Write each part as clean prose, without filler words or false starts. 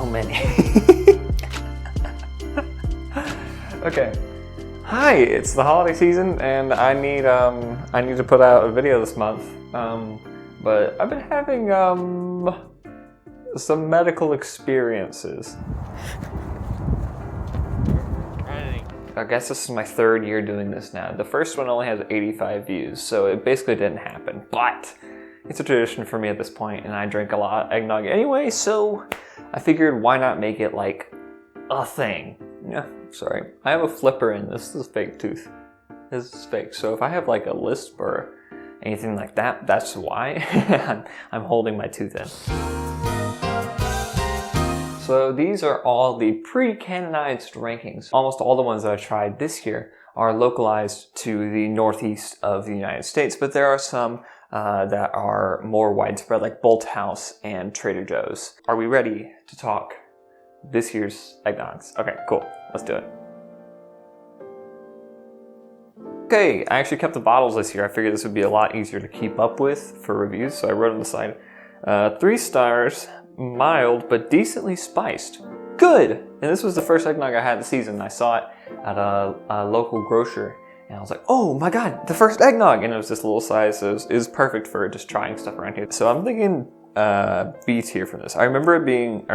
so many. Okay. Hi, it's the holiday season, and I need to put out a video this month. But I've been having some medical experiences. I guess this is my third year doing this now. The first one only has 85 views, so it basically didn't happen. But it's a tradition for me at this point, and I drink a lot of eggnog anyway, so I figured why not make it like a thing. Yeah, sorry. I have a flipper in. This is a fake tooth. This is fake. So if I have like a lisp or anything like that, that's why I'm holding my tooth in. So these are all the pre-canonized rankings. Almost all the ones that I tried this year are localized to the northeast of the United States, but there are some that are more widespread, like Bolthouse and Trader Joe's. Are we ready to talk this year's eggnogs? Okay, cool. Let's do it. Okay, I actually kept the bottles this year. I figured this would be a lot easier to keep up with for reviews, so I wrote on the side, 3 stars, mild but decently spiced. Good! And this was the first eggnog I had this season. I saw it at a local grocer, and I was like, oh my god, the first eggnog! And it was this little size, so it was perfect for just trying stuff around here. So I'm thinking B tier from this. I remember it being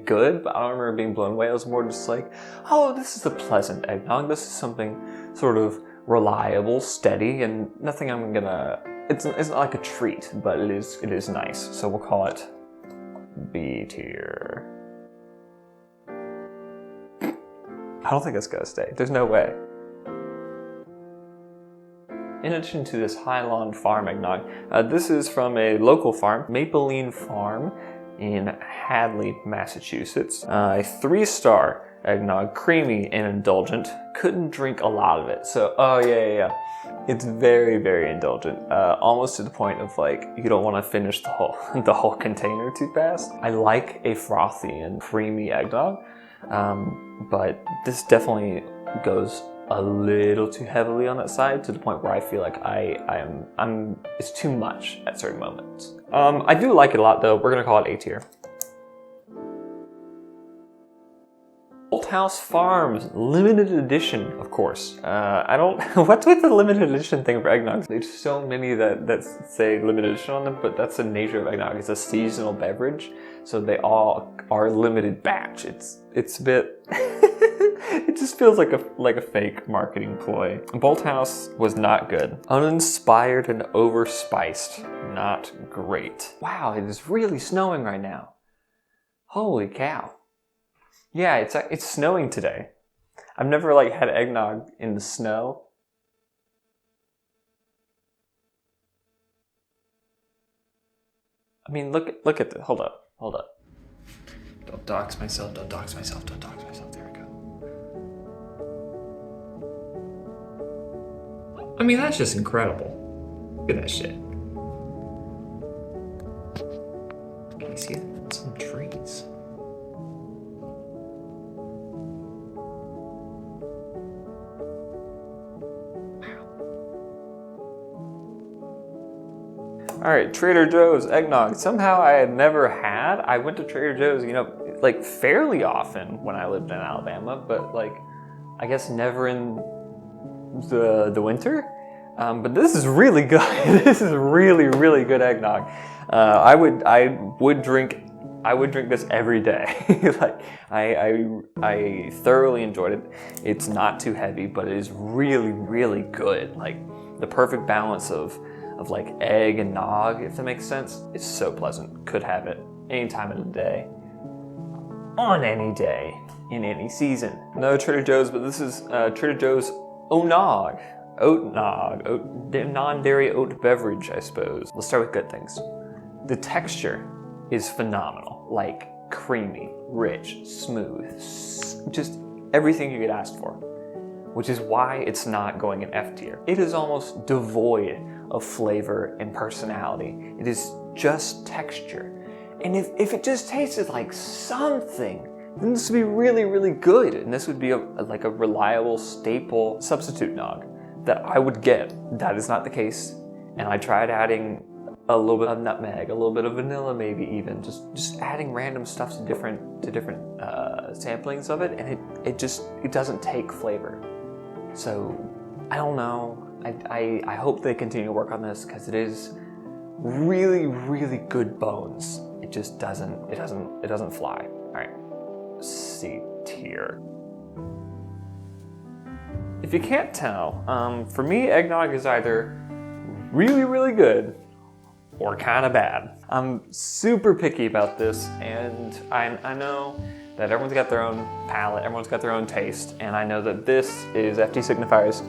good, but I don't remember being blown away. I was more just like, oh, this is a pleasant eggnog. This is something sort of reliable, steady, and nothing I'm gonna. It's not like a treat, but it is nice. So we'll call it B tier. I don't think it's gonna stay. There's no way. In addition to this Highland Farm eggnog, this is from a local farm, Mapleine Farm in Hadley, Massachusetts. A 3-star eggnog, creamy and indulgent. Couldn't drink a lot of it, so yeah. It's very, very indulgent, almost to the point of like you don't want to finish the whole container too fast. I like a frothy and creamy eggnog, but this definitely goes a little too heavily on that side to the point where I feel like it's too much at certain moments. I do like it a lot though. We're gonna call it A tier. Bolthouse Farms limited edition, of course. What's with the limited edition thing for eggnogs? There's so many that say limited edition on them, but that's the nature of eggnog. It's a seasonal beverage, so they all are limited batch. It's a bit. It just feels like a fake marketing ploy. Bolthouse was not good. Uninspired and overspiced. Not great. Wow, it is really snowing right now. Holy cow. Yeah, it's snowing today. I've never like had eggnog in the snow. I mean, look at this. Hold up. Don't dox myself. There we go. I mean, that's just incredible. Look at that shit. Can you see it? Some trees. All right, Trader Joe's eggnog. Somehow I had never had. I went to Trader Joe's, like fairly often when I lived in Alabama, but like, I guess never in the winter. But this is really good. This is really, really good eggnog. I would drink this every day. Like I thoroughly enjoyed it. It's not too heavy, but it is really, really good. Like the perfect balance of like egg and nog, if that makes sense. It's so pleasant. Could have it any time of the day, on any day, in any season. No Trader Joe's, but this is Trader Joe's Oat-nog, non-dairy oat beverage, I suppose. Let's start with good things. The texture is phenomenal, like creamy, rich, smooth, just everything you could ask for, which is why it's not going in F tier. It is almost devoid of flavor and personality. It is just texture. And if it just tasted like something, then this would be really, really good. And this would be like a reliable staple substitute nog that I would get. That is not the case. And I tried adding a little bit of nutmeg, a little bit of vanilla, maybe even just adding random stuff to different samplings of it, and it doesn't take flavor. So I don't know. I hope they continue to work on this because it is really, really good bones. It just doesn't fly. All right, C tier. If you can't tell, for me, eggnog is either really, really good or kind of bad. I'm super picky about this, and I know that everyone's got their own palate, everyone's got their own taste, and I know that this is FT Signifier's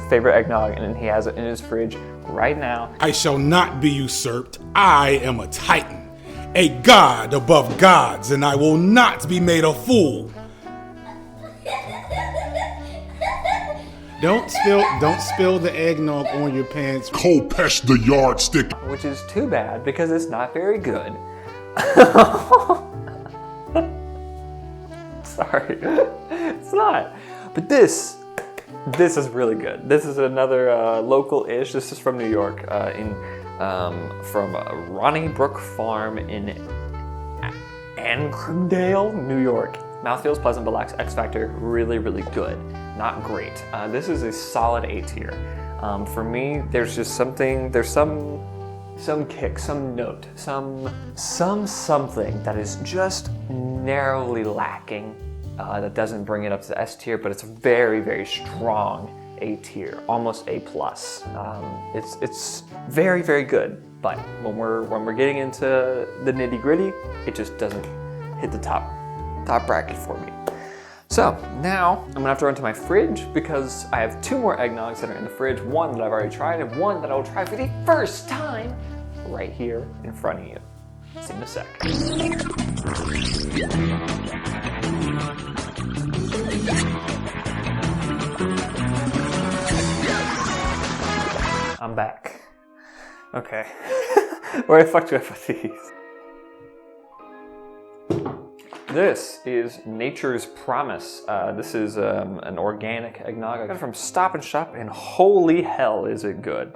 favorite eggnog, and he has it in his fridge right now. I shall not be usurped. I am a titan, a god above gods, and I will not be made a fool. Don't spill the eggnog on your pants. Kopesh the yardstick. Which is too bad because it's not very good. Sorry, it's not. But this is really good. This is another local-ish. This is from New York, from Ronnie Brook Farm in Ancrumdale, New York. Mouth feels pleasant but lacks X factor. Really, really good. Not great. This is a solid A tier. For me, there's just something. There's some kick, some note, something that is just narrowly lacking. That doesn't bring it up to the S tier, but it's a very, very strong A tier, almost A plus. It's very, very good. But when we're getting into the nitty gritty, it just doesn't hit the top bracket for me. So now I'm gonna have to run to my fridge because I have 2 more eggnogs that are in the fridge. One that I've already tried and one that I will try for the first time right here in front of you. See you in a sec. I'm back. Okay. Where the fuck do I put these? This is Nature's Promise. This is an organic eggnog. I got it from Stop and Shop, and holy hell is it good.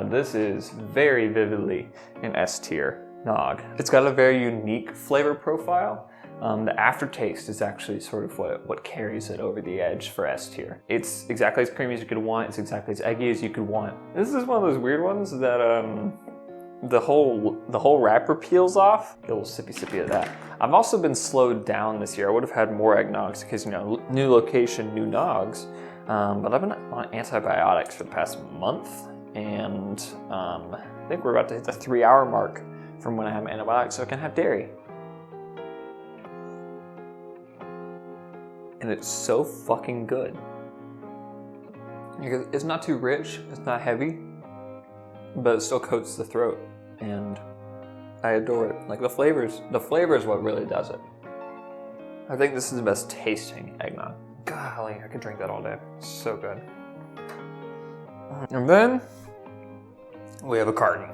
This is very vividly an S tier nog. It's got a very unique flavor profile. The aftertaste is actually sort of what carries it over the edge for S tier. It's exactly as creamy as you could want. It's exactly as eggy as you could want. This is one of those weird ones that the whole wrapper peels off. Get a little sippy of that. I've also been slowed down this year. I would have had more eggnogs because, you know, new location, new nogs. But I've been on antibiotics for the past month, and I think we're about to hit the 3-hour mark from when I have antibiotics, so I can have dairy. And it's so fucking good. It's not too rich, it's not heavy, but it still coats the throat, and I adore it. Like the flavor is what really does it. I think this is the best tasting eggnog. Golly, I could drink that all day. It's so good. And then we have a carton.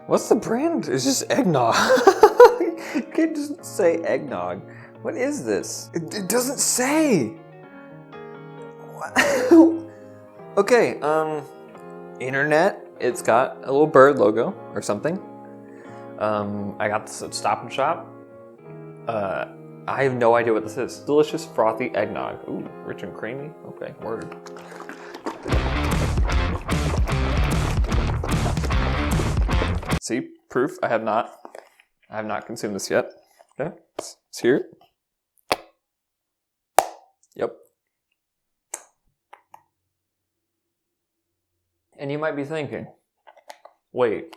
What's the brand? It's just eggnog. You can't just say eggnog. What is this? It doesn't say. What? Okay, internet. It's got a little bird logo or something. I got this at Stop and Shop. I have no idea what this is. Delicious frothy eggnog. Ooh, rich and creamy. Okay, word. See, proof. I have not consumed this yet. Okay, let's hear it. Yep. And you might be thinking, wait,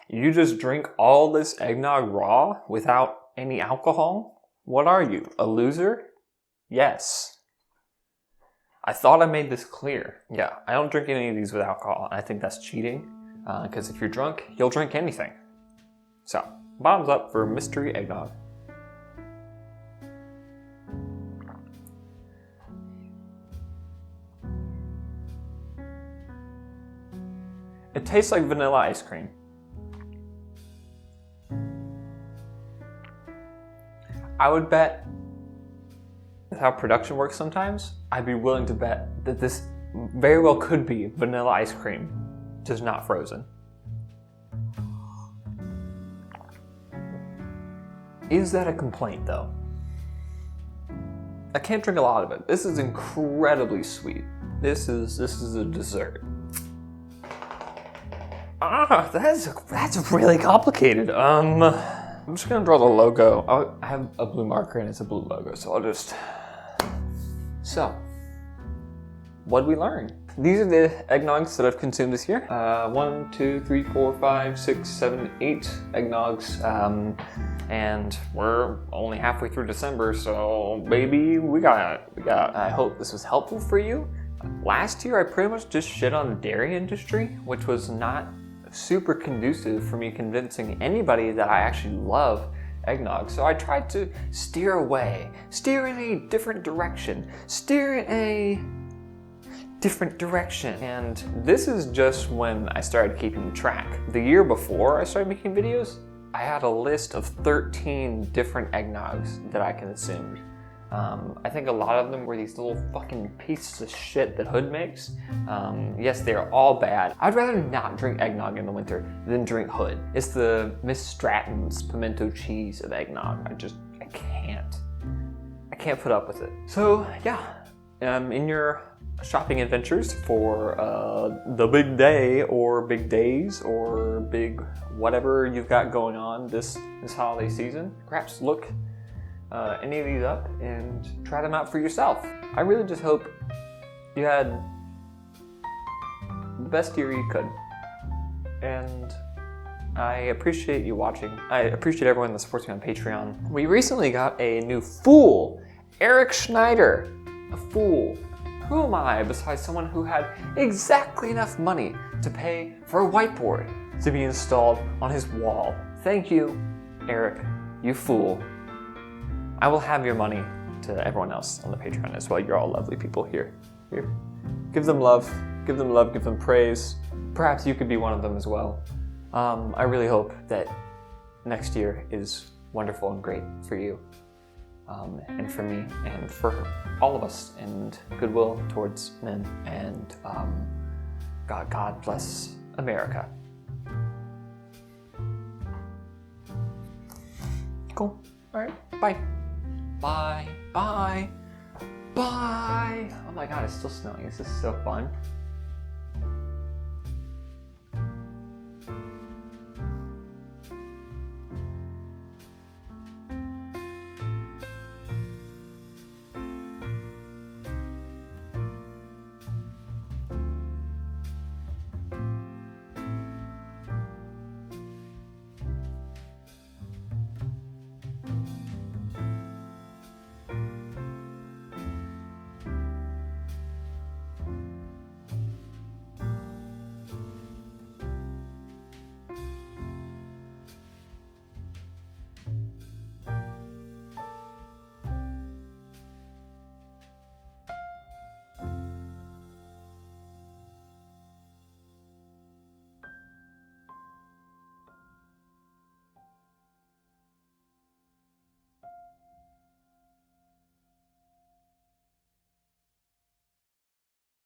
you just drink all this eggnog raw without any alcohol? What are you, a loser? Yes. I thought I made this clear. Yeah, I don't drink any of these with alcohol. I think that's cheating, because if you're drunk, you'll drink anything. So, bottoms up for mystery eggnog. It tastes like vanilla ice cream. I would bet, with how production works sometimes, I'd be willing to bet that this very well could be vanilla ice cream, just not frozen. Is that a complaint though? I can't drink a lot of it. This is incredibly sweet. This is a dessert. That's really complicated. I'm just gonna draw the logo. I have a blue marker and it's a blue logo, so I'll just. So, what did we learn? These are the eggnogs that I've consumed this year. 1, 2, 3, 4, 5, 6, 7, 8 eggnogs. And we're only halfway through December, so baby, we got it. I hope this was helpful for you. Last year, I pretty much just shit on the dairy industry, which was not super conducive for me convincing anybody that I actually love eggnog. So I tried to steer away, steer in a different direction, and this is just when I started keeping track. The year before I started making videos, I had a list of 13 different eggnogs that I consumed. I think a lot of them were these little fucking pieces of shit that Hood makes. Yes, they're all bad. I'd rather not drink eggnog in the winter than drink Hood. It's the Miss Stratton's pimento cheese of eggnog. I can't put up with it. So yeah, in your shopping adventures for the big day or big days or big whatever you've got going on this holiday season, perhaps look any of these up and try them out for yourself. I really just hope you had the best year you could. And I appreciate you watching. I appreciate everyone that supports me on Patreon. We recently got a new fool, Eric Schneider. A fool. Who am I besides someone who had exactly enough money to pay for a whiteboard to be installed on his wall? Thank you, Eric, you fool. I will have your money to everyone else on the Patreon as well. You're all lovely people here. Give them love, give them praise. Perhaps you could be one of them as well. I really hope that next year is wonderful and great for you. And for me, and for all of us, and goodwill towards men, and God bless America. Cool. All right. Bye. Bye. Oh my God, it's still snowing. This is so fun.